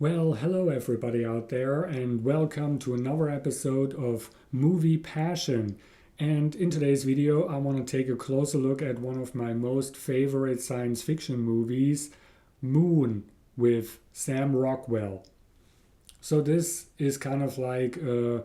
Well, hello everybody out there, and welcome to another episode of Movie Passion. And in today's video, I want to take a closer look at one of my most favorite science fiction movies, Moon, with Sam Rockwell. So, this is kind of like a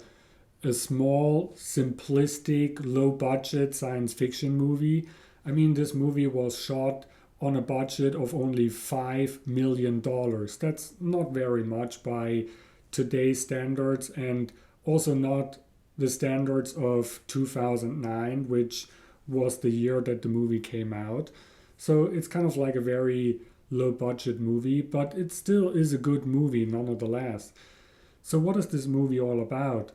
small, simplistic, low budget science fiction movie. I mean, this movie was shot on a budget of only $5 million. That's not very much by today's standards, and also not the standards of 2009, which was the year that the movie came out. So it's kind of like a very low budget movie, but it still is a good movie nonetheless. So, what is this movie all about?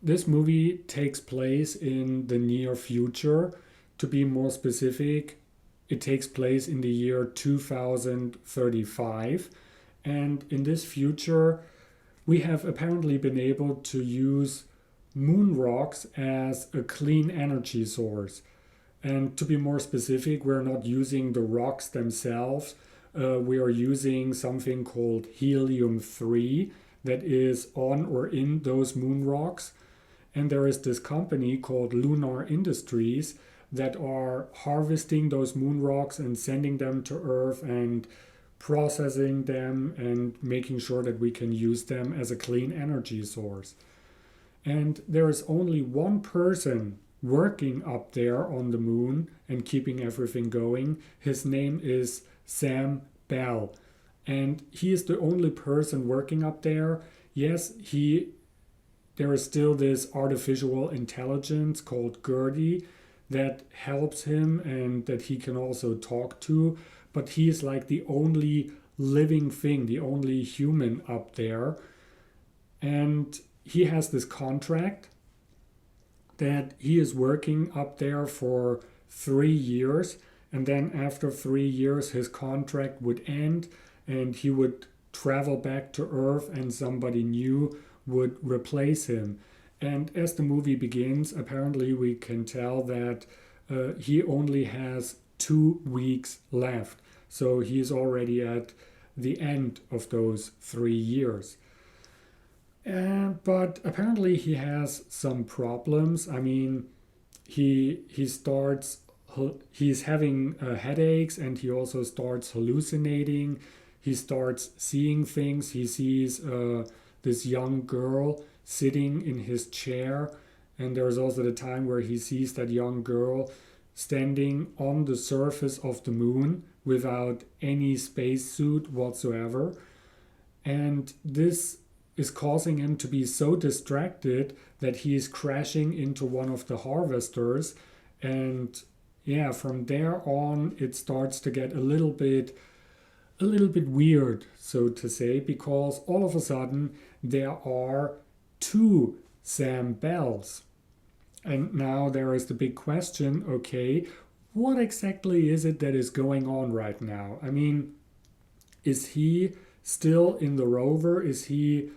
This movie takes place in the near future. To be more specific, it takes place in the year 2035. And in this future, we have apparently been able to use moon rocks as a clean energy source. And to be more specific, we're not using the rocks themselves. We are using something called helium 3 that is on or in those moon rocks. And there is this company called Lunar Industries that are harvesting those moon rocks and sending them to Earth and processing them and making sure that we can use them as a clean energy source. And there is only one person working up there on the moon and keeping everything going. His name is Sam Bell. And he is the only person working up there. Yes, there is still this artificial intelligence called Gertie that helps him and that he can also talk to, but he is like the only living thing, the only human up there. And he has this contract that he is working up there for 3 years, and then after 3 years his contract would end and he would travel back to Earth and somebody new would replace him. And as the movie begins, apparently we can tell that he only has 2 weeks left. So he's already at the end of those 3 years. But apparently he has some problems. I mean, he's having headaches, and he also starts hallucinating. He starts seeing things. He sees this young girl sitting in his chair, and there's also the time where he sees that young girl standing on the surface of the moon without any spacesuit whatsoever. And this is causing him to be so distracted that he is crashing into one of the harvesters. And yeah, from there on it starts to get a little bit weird, so to say, because all of a sudden there are two Sam Bells. And now there is the big question, okay, what exactly is it that is going on right now? I mean, is he still in the rover? Is he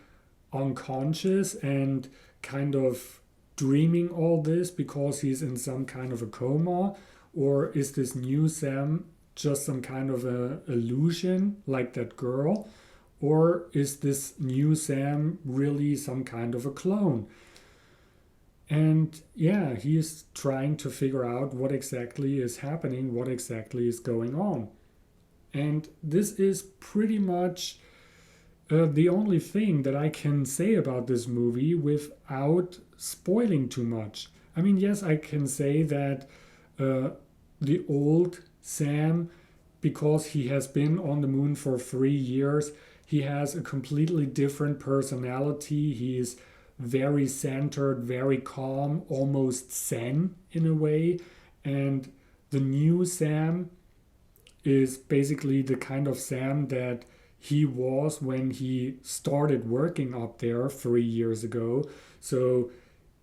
unconscious and kind of dreaming all this because he's in some kind of a coma? Or is this new Sam just some kind of a illusion like that girl? Or is this new Sam really some kind of a clone? And yeah, he is trying to figure out what exactly is happening, what exactly is going on. And this is pretty much the only thing that I can say about this movie without spoiling too much. I mean, yes, I can say that the old Sam, because he has been on the moon for 3 years, he has a completely different personality. He is very centered, very calm, almost zen in a way. And the new Sam is basically the kind of Sam that he was when he started working up there 3 years ago. So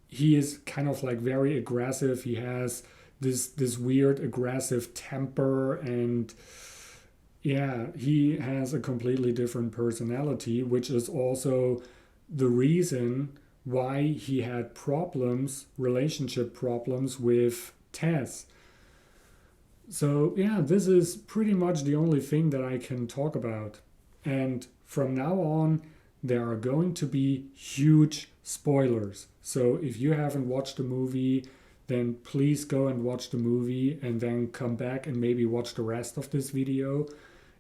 he is kind of like very aggressive. He has this weird aggressive temper, and yeah, he has a completely different personality, which is also the reason why he had problems, relationship problems with Tess. So yeah, this is pretty much the only thing that I can talk about. And from now on, there are going to be huge spoilers. So if you haven't watched the movie, then please go and watch the movie and then come back and maybe watch the rest of this video.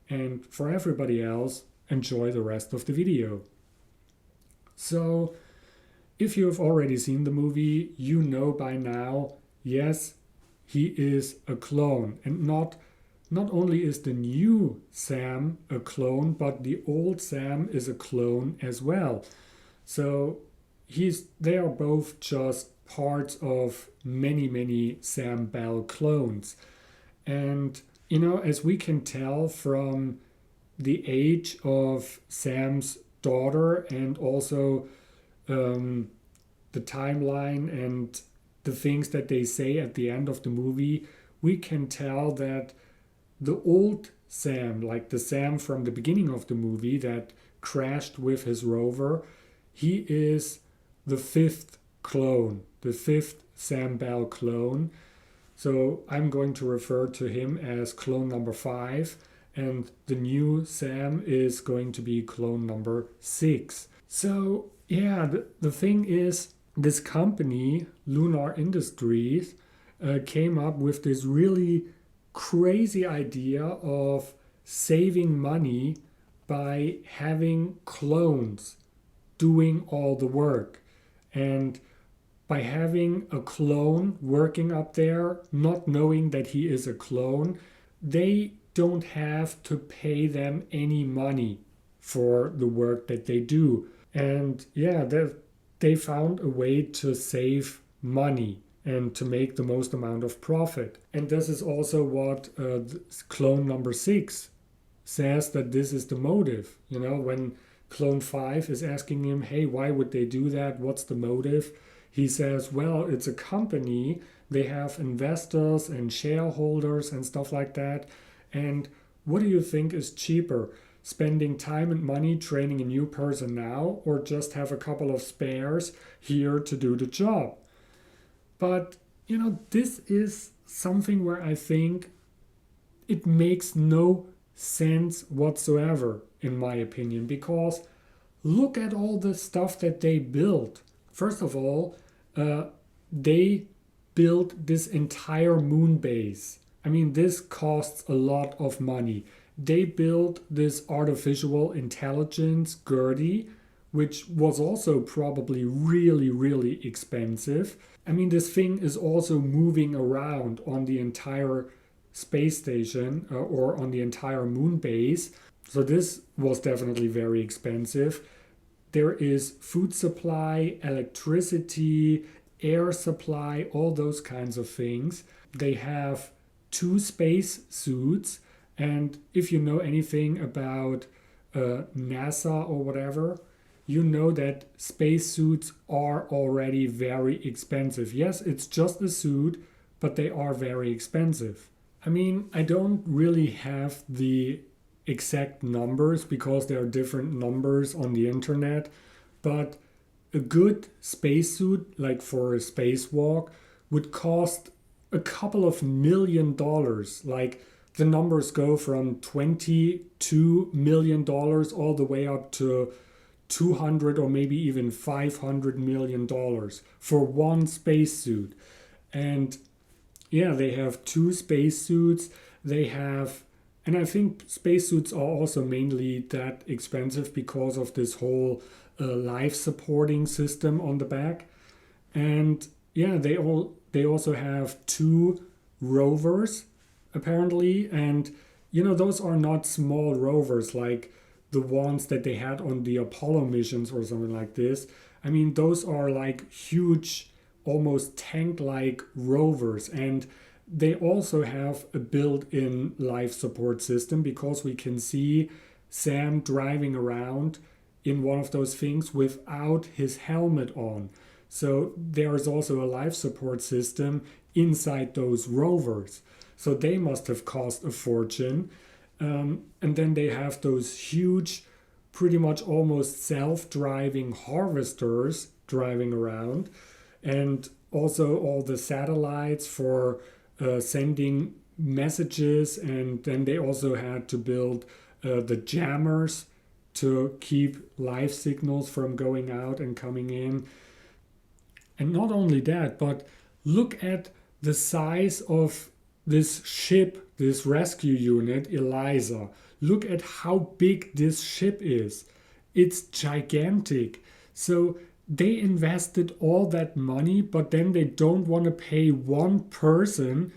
And for everybody else, enjoy the rest of the video. So, if you have already seen the movie, you know by now, yes, he is a clone. And not only is the new Sam a clone, but the old Sam is a clone as well. So they are both just parts of many Sam Bell clones. And as we can tell from the age of Sam's daughter and also the timeline and the things that they say at the end of the movie, we can tell that the old Sam, like the Sam from the beginning of the movie that crashed with his rover, he is the fifth clone, the fifth Sam Bell clone. So I'm going to refer to him as clone number 5, and the new Sam is going to be clone number 6. So yeah, the thing is, this company, Lunar Industries, came up with this really crazy idea of saving money by having clones doing all the work. And by having a clone working up there, not knowing that he is a clone, they don't have to pay them any money for the work that they do. And yeah, they found a way to save money and to make the most amount of profit. And this is also what clone number 6 says, that this is the motive. When clone 5 is asking him, hey, why would they do that? What's the motive? He says, well, it's a company. They have investors and shareholders and stuff like that. And what do you think is cheaper? Spending time and money training a new person now, or just have a couple of spares here to do the job? But, this is something where I think it makes no sense whatsoever, in my opinion, because look at all the stuff that they built. First of all, they built this entire moon base. I mean, this costs a lot of money. They built this artificial intelligence, Gertie, which was also probably really expensive. I mean, this thing is also moving around on the entire space station or on the entire moon base. So this was definitely very expensive. There is food supply, electricity, air supply, all those kinds of things. They have 2 space suits. And if you know anything about NASA or whatever, you know that spacesuits are already very expensive. Yes, it's just a suit, but they are very expensive. I mean, I don't really have the exact numbers because there are different numbers on the internet, but a good spacesuit, like for a spacewalk, would cost a couple of $1 million. Like, the numbers go from $22 million all the way up to 200 or maybe even $500 million for one spacesuit. And yeah, they have 2 spacesuits. They have, and I think spacesuits are also mainly that expensive because of this whole life supporting system on the back. And yeah, they also have 2 rovers apparently, and those are not small rovers like the ones that they had on the Apollo missions or something like this. I mean, those are like huge, almost tank-like rovers, and they also have a built-in life support system because we can see Sam driving around in one of those things without his helmet on. So there is also a life support system inside those rovers. So they must have cost a fortune. And then they have those huge, pretty much almost self-driving harvesters driving around. And also all the satellites for sending messages. And then they also had to build the jammers to keep live signals from going out and coming in. And not only that, but look at the size of this ship, this rescue unit, Eliza. Look at how big this ship is. It's gigantic. So they invested all that money, but then they don't want to pay one person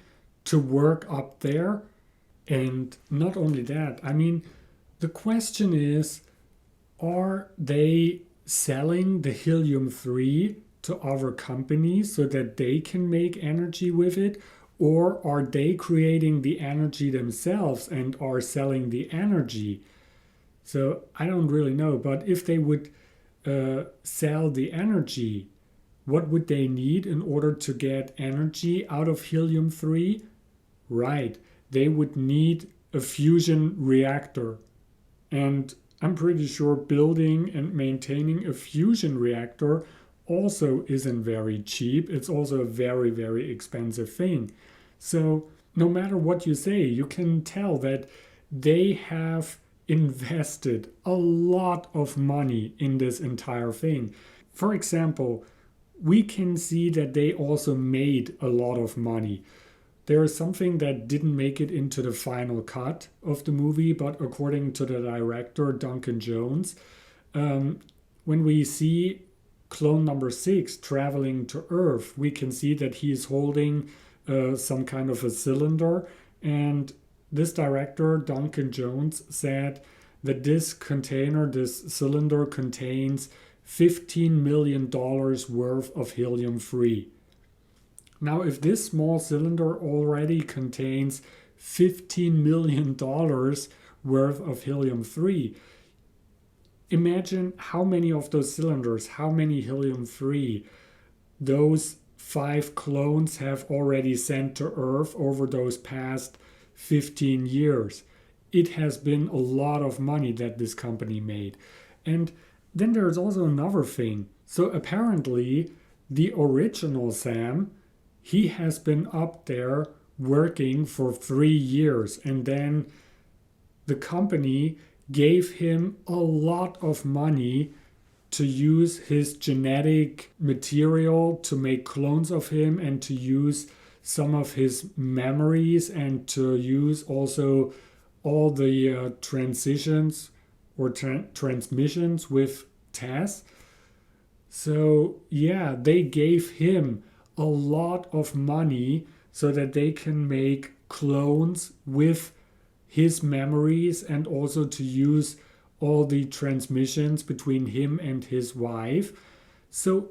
to work up there. And not only that, I mean, the question is, are they selling the helium 3 to other companies so that they can make energy with it? Or are they creating the energy themselves and are selling the energy? So I don't really know. But if they would sell the energy, what would they need in order to get energy out of helium 3? Right, they would need a fusion reactor. And I'm pretty sure building and maintaining a fusion reactor also isn't very cheap. It's also a very, very expensive thing. So, no matter what you say, you can tell that they have invested a lot of money in this entire thing. For example, we can see that they also made a lot of money. There is something that didn't make it into the final cut of the movie, but according to the director, Duncan Jones, when we see clone number 6 traveling to Earth, we can see that he is holding some kind of a cylinder. And this director, Duncan Jones, said that this container, this cylinder, contains $15 million worth of helium-3. Now, if this small cylinder already contains $15 million worth of helium-3, imagine how many of those cylinders, how many helium-3 those 5 clones have already sent to Earth over those past 15 years. It has been a lot of money that this company made. And then there's also another thing. So apparently, the original Sam, he has been up there working for 3 years, and then the company gave him a lot of money to use his genetic material to make clones of him and to use some of his memories and to use also all the transitions or transmissions with Tess. So yeah, they gave him a lot of money so that they can make clones with his memories and also to use all the transmissions between him and his wife. So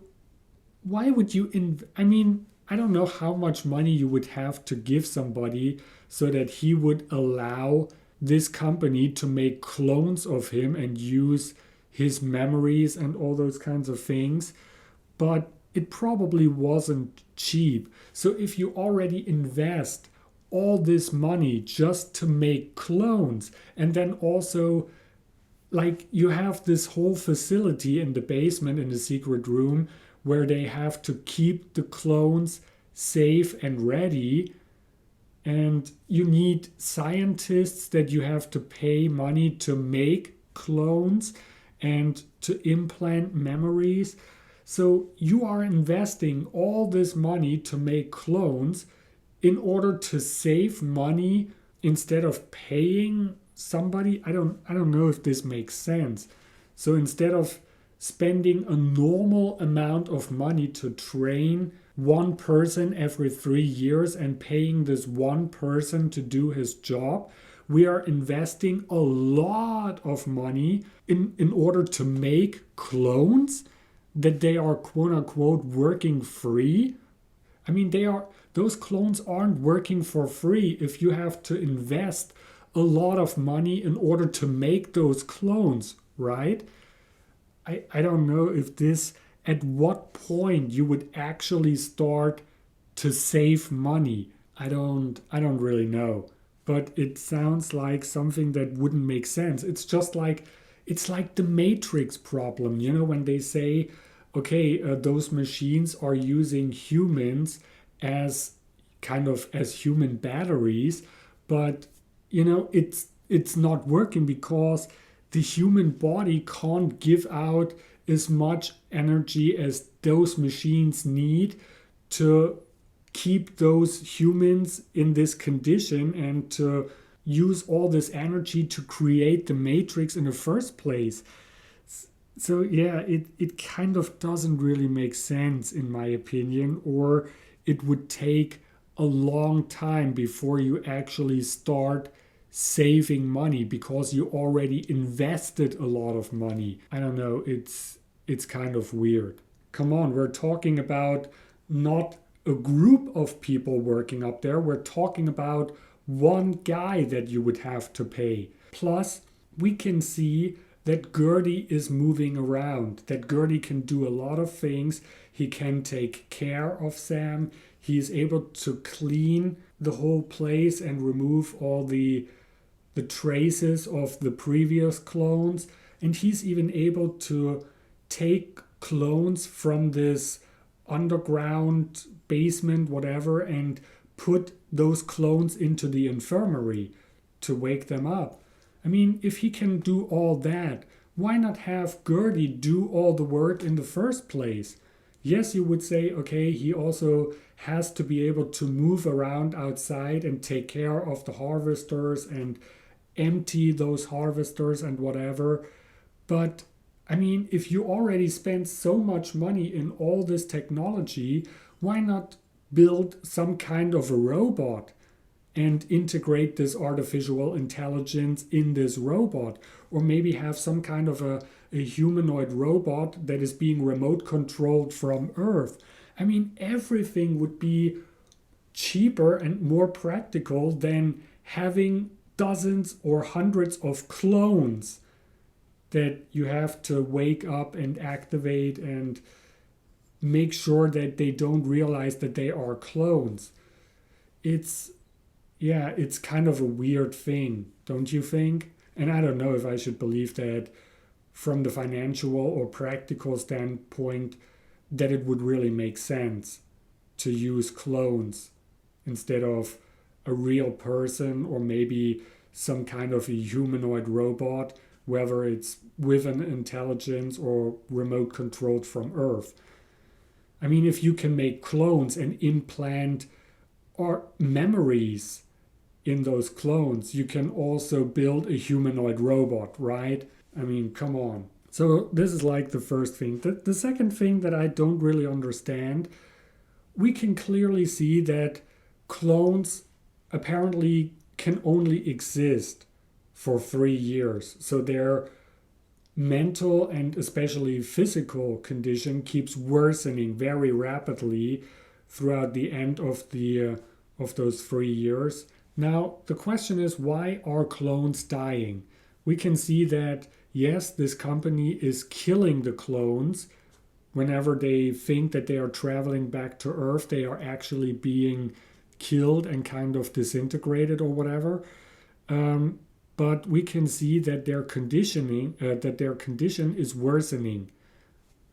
why would you I mean, I don't know how much money you would have to give somebody so that he would allow this company to make clones of him and use his memories and all those kinds of things. But it probably wasn't cheap. So if you already invest all this money just to make clones, and then also like you have this whole facility in the basement in the secret room where they have to keep the clones safe and ready, and you need scientists that you have to pay money to make clones and to implant memories. So you are investing all this money to make clones in order to save money instead of paying somebody. I don't know if this makes sense. So instead of spending a normal amount of money to train one person every 3 years and paying this one person to do his job, we are investing a lot of money in order to make clones that they are quote unquote working free. I mean, those clones aren't working for free if you have to invest a lot of money in order to make those clones, right? I don't know if this, at what point you would actually start to save money. I don't really know. But it sounds like something that wouldn't make sense. It's like the Matrix problem, when they say, okay, those machines are using humans as kind of as human batteries, but it's not working because the human body can't give out as much energy as those machines need to keep those humans in this condition and to use all this energy to create the matrix in the first place. So yeah, it kind of doesn't really make sense in my opinion, or it would take a long time before you actually start saving money because you already invested a lot of money. I don't know, it's kind of weird. Come on, we're talking about not a group of people working up there. We're talking about one guy that you would have to pay. Plus, we can see that Gertie is moving around, that Gertie can do a lot of things. He can take care of Sam. He is able to clean the whole place and remove all the traces of the previous clones. And he's even able to take clones from this underground basement, whatever, and put those clones into the infirmary to wake them up. I mean, if he can do all that, why not have Gertie do all the work in the first place? Yes, you would say, okay, he also has to be able to move around outside and take care of the harvesters and empty those harvesters and whatever. But I mean, if you already spent so much money in all this technology, why not build some kind of a robot and integrate this artificial intelligence in this robot? Or maybe have some kind of a humanoid robot that is being remote controlled from Earth. I mean, everything would be cheaper and more practical than having dozens or hundreds of clones that you have to wake up and activate and make sure that they don't realize that they are clones. It's kind of a weird thing, don't you think? And I don't know if I should believe that from the financial or practical standpoint that it would really make sense to use clones instead of a real person or maybe some kind of a humanoid robot, whether it's with an intelligence or remote controlled from Earth. I mean, if you can make clones and implant or memories in those clones, you can also build a humanoid robot, right? I mean, come on. So this is like the first thing. The second thing that I don't really understand, we can clearly see that clones apparently can only exist for 3 years. So their mental and especially physical condition keeps worsening very rapidly throughout the end of those 3 years. Now the question is, why are clones dying? We can see that yes, this company is killing the clones. Whenever they think that they are traveling back to Earth, they are actually being killed and kind of disintegrated or whatever. But we can see that their condition is worsening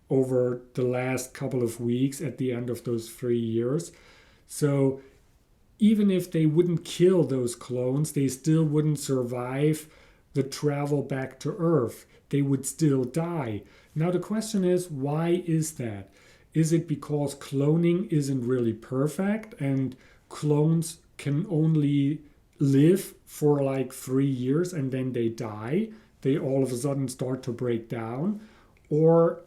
over the last couple of weeks at the end of those 3 years. So even if they wouldn't kill those clones, they still wouldn't survive the travel back to Earth. They would still die. Now the question is, why is that? Is it because cloning isn't really perfect and clones can only live for like 3 years and then they die? They all of a sudden start to break down? Or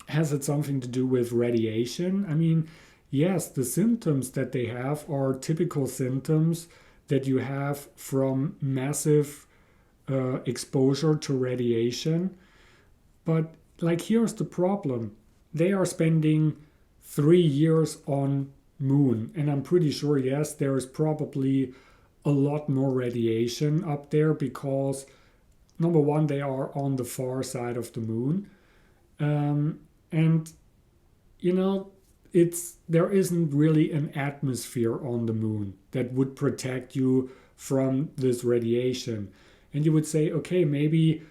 has it something to do with radiation? I mean, yes, the symptoms that they have are typical symptoms that you have from massive exposure to radiation. But like, here's the problem. They are spending 3 years on Moon, and I'm pretty sure, yes, there is probably a lot more radiation up there because number one, they are on the far side of the Moon. And you know, there isn't really an atmosphere on the Moon that would protect you from this radiation. And you would say, okay, maybe,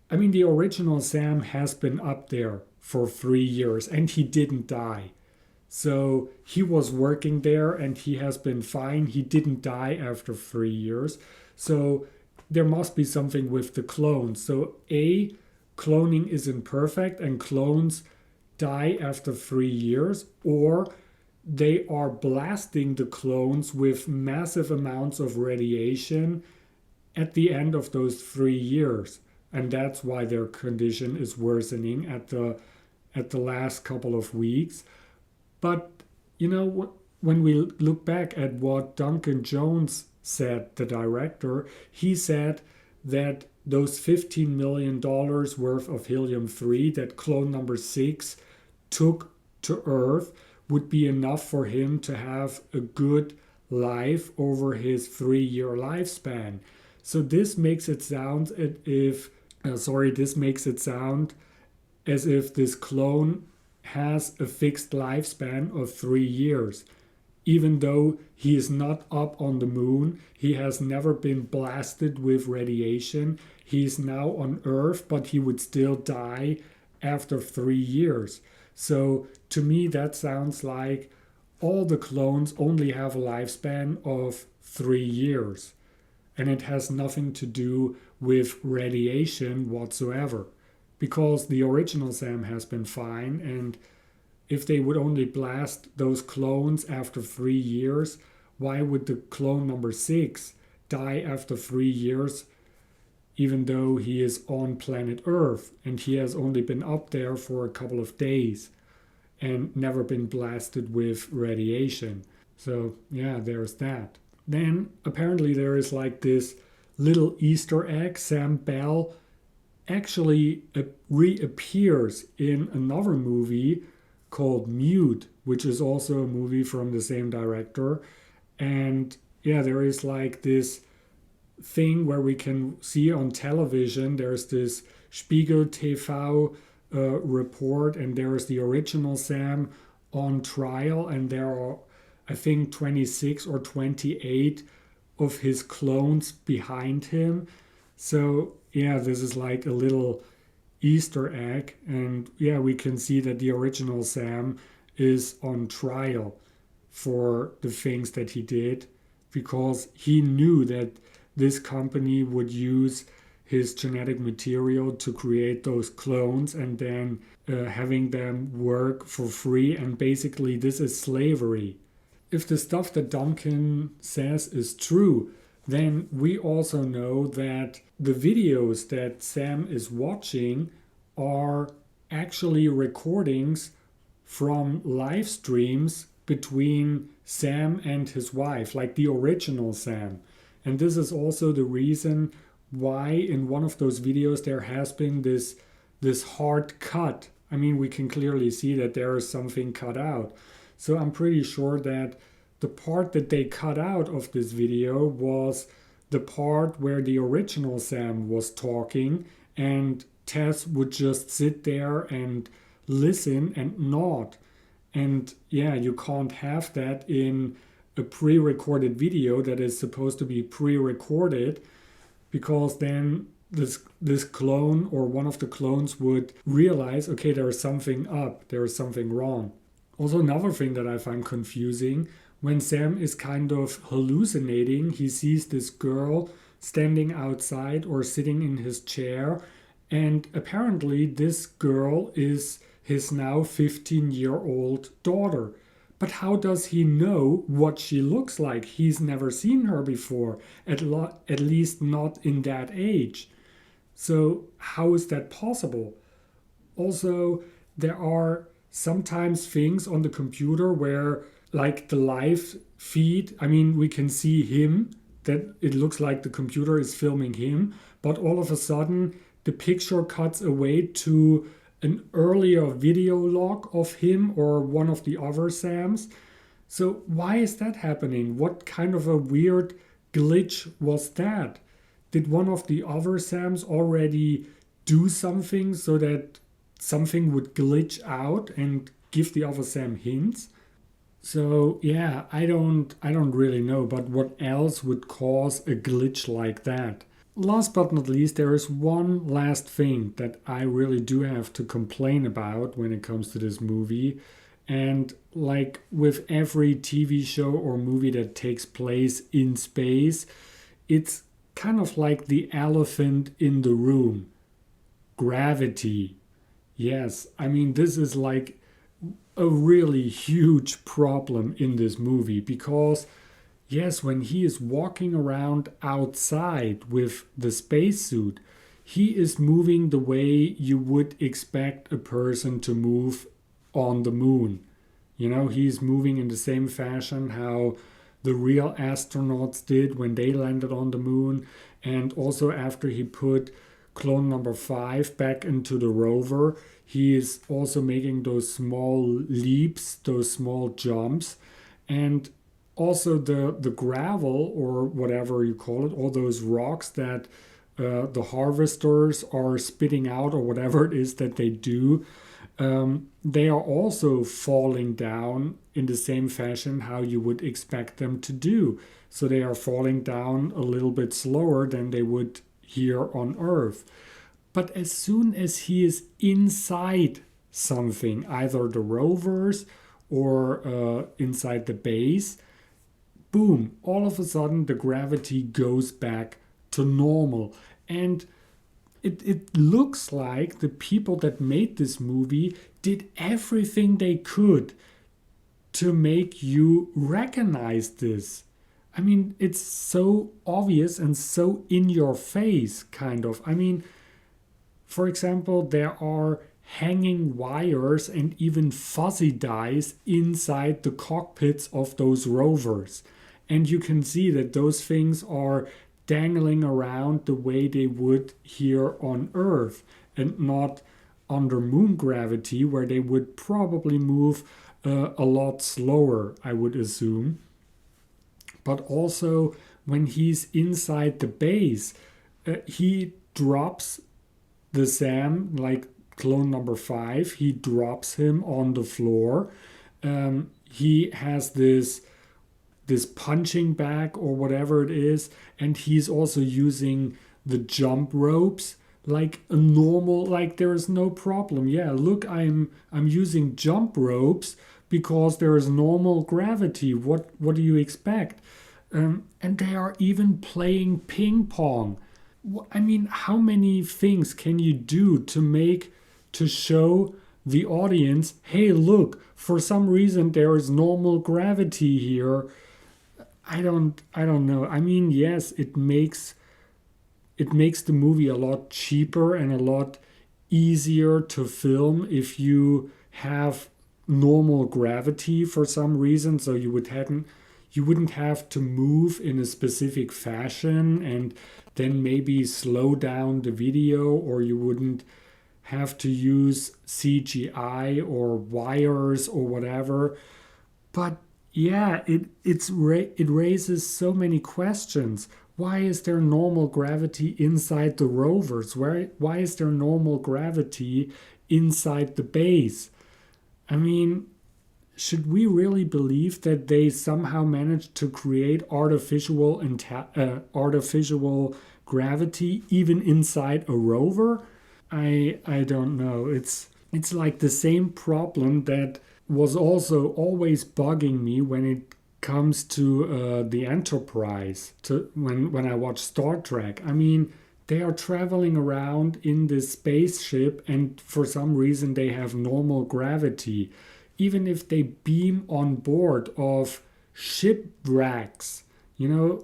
I mean, the original Sam has been up there for 3 years and he didn't die. So he was working there and he has been fine. He didn't die after 3 years. So there must be something with the clones. So A, cloning isn't perfect and clones die after 3 years, or they are blasting the clones with massive amounts of radiation at the end of those 3 years. And that's why their condition is worsening at the last couple of weeks. But when we look back at what Duncan Jones said, the director, he said that those $15 million worth of helium 3 that clone number 6 took to Earth would be enough for him to have a good life over his 3-year lifespan. So this makes it sound as if this clone has a fixed lifespan of 3 years. Even though he is not up on the moon, he has never been blasted with radiation. He is now on Earth, but he would still die after 3 years. So to me, that sounds like all the clones only have a lifespan of 3 years. And it has nothing to do with radiation whatsoever. Because the original Sam has been fine, and if they would only blast those clones after 3 years, why would the clone number 6 die after 3 years, even though he is on planet Earth and he has only been up there for a couple of days and never been blasted with radiation? So yeah, there's that. Then apparently there is like this little Easter egg. Sam Bell actually reappears in another movie called Mute, which is also a movie from the same director. And yeah, there is like this thing where we can see on television, there's this Spiegel TV report, and there's the original Sam on trial, and there are, I think, 26 or 28 of his clones behind him. So yeah, this is like a little Easter egg, and yeah, we can see that the original Sam is on trial for the things that he did, because he knew that this company would use his genetic material to create those clones and then having them work for free, and basically this is slavery. If the stuff that Duncan says is true, then we also know that the videos that Sam is watching are actually recordings from live streams between Sam and his wife, like the original Sam. And this is also the reason why in one of those videos there has been this hard cut. I mean, we can clearly see that there is something cut out. So I'm pretty sure that the part that they cut out of this video was the part where the original Sam was talking, and Tess would just sit there and listen and nod. And yeah, you can't have that in a pre-recorded video that is supposed to be pre-recorded, because then this clone or one of the clones would realize, okay, there is something up, there is something wrong. Also, another thing that I find confusing, when Sam is kind of hallucinating, he sees this girl standing outside or sitting in his chair, and apparently this girl is his now 15-year-old daughter. But how does he know what she looks like? He's never seen her before, at least not in that age. So how is that possible? Also, there are sometimes things on the computer where, like the live feed, I mean, we can see him, that it looks like the computer is filming him, but all of a sudden the picture cuts away to an earlier video log of him or one of the other Sams. So why is that happening? What kind of a weird glitch was that? Did one of the other Sams already do something so that something would glitch out and give the other Sam hints? So yeah, I don't really know, but what else would cause a glitch like that? Last but not least, there is one last thing that I really do have to complain about when it comes to this movie. And like with every TV show or movie that takes place in space, it's kind of like the elephant in the room, gravity. Yes, I mean, this is like a really huge problem in this movie because, yes, when he is walking around outside with the spacesuit, he is moving the way you would expect a person to move on the moon. You know, he's moving in the same fashion how the real astronauts did when they landed on the moon, and also after he put clone number 5 back into the rover, he is also making those small leaps, those small jumps, and also the gravel or whatever you call it, all those rocks that the harvesters are spitting out or whatever it is that they do, they are also falling down in the same fashion how you would expect them to do. So they are falling down a little bit slower than they would here on Earth. But as soon as he is inside something, either the rovers or inside the base, boom, all of a sudden the gravity goes back to normal. And it looks like the people that made this movie did everything they could to make you recognize this. I mean, it's so obvious and so in your face, kind of. I mean, for example, there are hanging wires and even fuzzy dice inside the cockpits of those rovers. And you can see that those things are dangling around the way they would here on Earth and not under moon gravity, where they would probably move a lot slower, I would assume. But also, when he's inside the base, he drops the Sam, like clone number 5, he drops him on the floor. He has this punching bag or whatever it is, and he's also using the jump ropes like a normal, like there is no problem. Yeah, look, I'm using jump ropes because there is normal gravity. What do you expect? And they are even playing ping pong. I mean, how many things can you do to show the audience, hey, look, for some reason there is normal gravity here. I don't know. I mean, yes, it makes the movie a lot cheaper and a lot easier to film if you have normal gravity for some reason, so you wouldn't have to move in a specific fashion and then maybe slow down the video, or you wouldn't have to use CGI or wires or whatever. But yeah, it raises so many questions. Why is there normal gravity inside the rovers? Why is there normal gravity inside the base? I mean, should we really believe that they somehow managed to create artificial gravity even inside a rover? I don't know. It's like the same problem that was also always bugging me when it comes to the Enterprise. To when I watch Star Trek, I mean, they are traveling around in this spaceship, and for some reason they have normal gravity. Even if they beam on board of shipwrecks,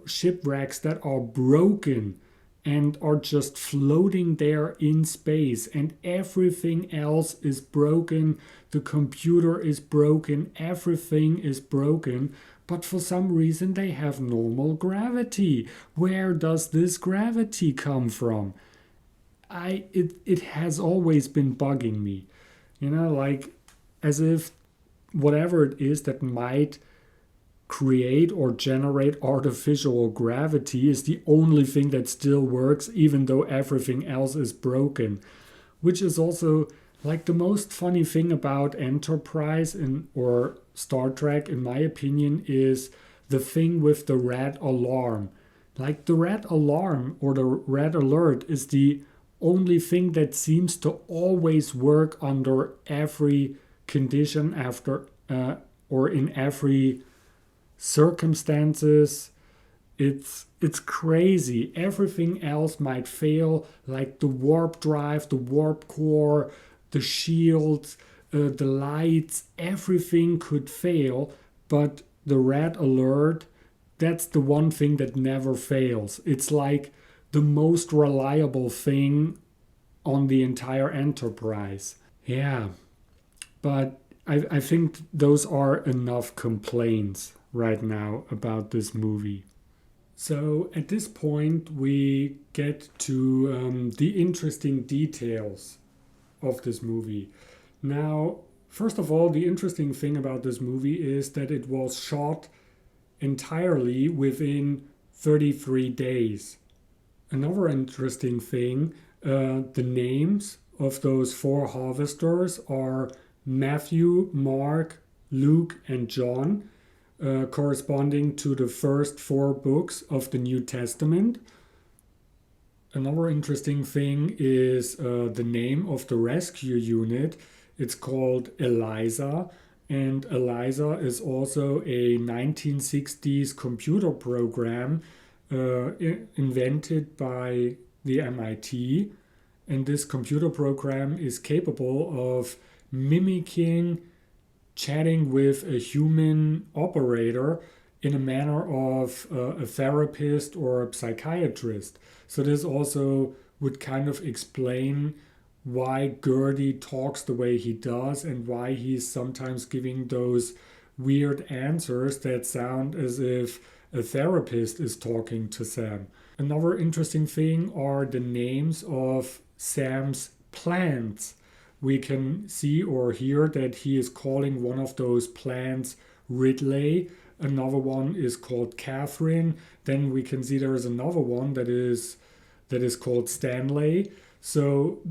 shipwrecks that are broken and are just floating there in space, and everything else is broken. The computer is broken, everything is broken, but for some reason they have normal gravity. Where does this gravity come from? It has always been bugging me. Like as if whatever it is that might create or generate artificial gravity is the only thing that still works, even though everything else is broken. Which is also like the most funny thing about Enterprise or Star Trek, in my opinion, is the thing with the red alarm. Like the red alarm or the red alert is the only thing that seems to always work under every condition or in every circumstances. It's crazy. Everything else might fail, like the warp drive, the warp core, the shields, the lights, everything could fail, but the red alert, that's the one thing that never fails. It's like the most reliable thing on the entire enterprise. Yeah, but I think those are enough complaints right now about this movie. So at this point, we get to the interesting details of this movie. Now, first of all, the interesting thing about this movie is that it was shot entirely within 33 days. Another interesting thing, the names of those four harvesters are Matthew, Mark, Luke, and John, corresponding to the first four books of the New Testament. Another interesting thing is the name of the rescue unit. It's called Eliza, and Eliza is also a 1960s computer program invented by the MIT. And this computer program is capable of mimicking chatting with a human operator in a manner of a therapist or a psychiatrist. So this also would kind of explain why Gertie talks the way he does and why he's sometimes giving those weird answers that sound as if a therapist is talking to Sam. Another interesting thing are the names of Sam's plants. We can see or hear that he is calling one of those plants Ridley. Another one is called Catherine. Then we can see there is another one that is called Stanley. So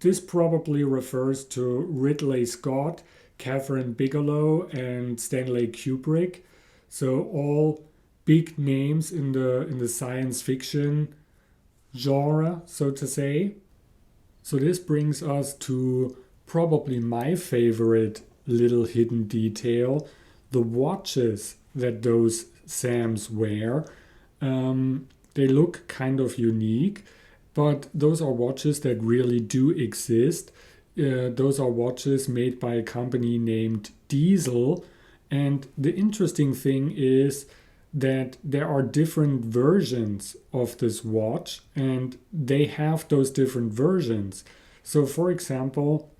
this probably refers to Ridley Scott, Catherine Bigelow, and Stanley Kubrick. So all big names in the science fiction genre, so to say. So this brings us to probably my favorite little hidden detail, the watches that those Sams wear. They look kind of unique, but those are watches that really do exist. Those are watches made by a company named Diesel. And the interesting thing is that there are different versions of this watch and they have those different versions. So, for example,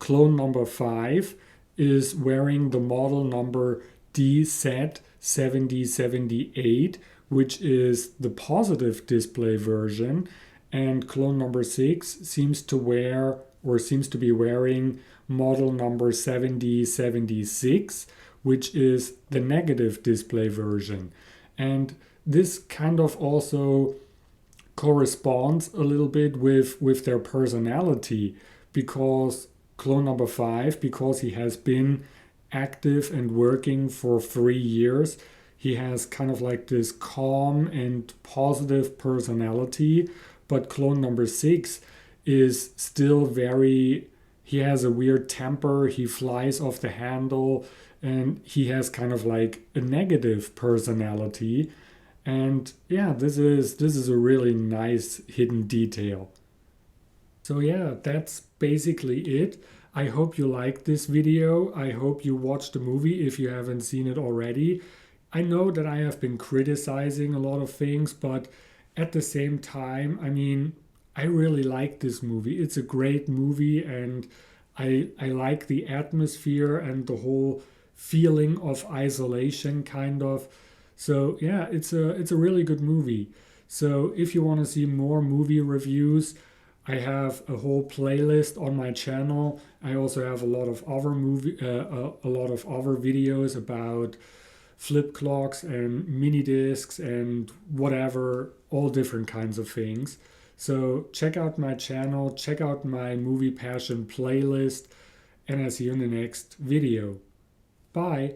clone number 5 is wearing the model number DZ7078, which is the positive display version, and clone number 6 seems to be wearing model number 7076, which is the negative display version. And this kind of also corresponds a little bit with their personality, because clone number 5, because he has been active and working for 3 years, he has kind of like this calm and positive personality. But clone number 6 is still he has a weird temper, he flies off the handle, and he has kind of like a negative personality. And yeah, this is a really nice hidden detail. So yeah, that's basically it. I hope you liked this video. I hope you watched the movie if you haven't seen it already. I know that I have been criticizing a lot of things, but at the same time, I mean, I really like this movie. It's a great movie, and I like the atmosphere and the whole feeling of isolation, kind of. So yeah, it's a really good movie. So if you want to see more movie reviews, I have a whole playlist on my channel. I also have a lot of other videos about flip clocks and mini discs and whatever, all different kinds of things. So check out my channel, check out my Movie Passion playlist, and I'll see you in the next video. Bye.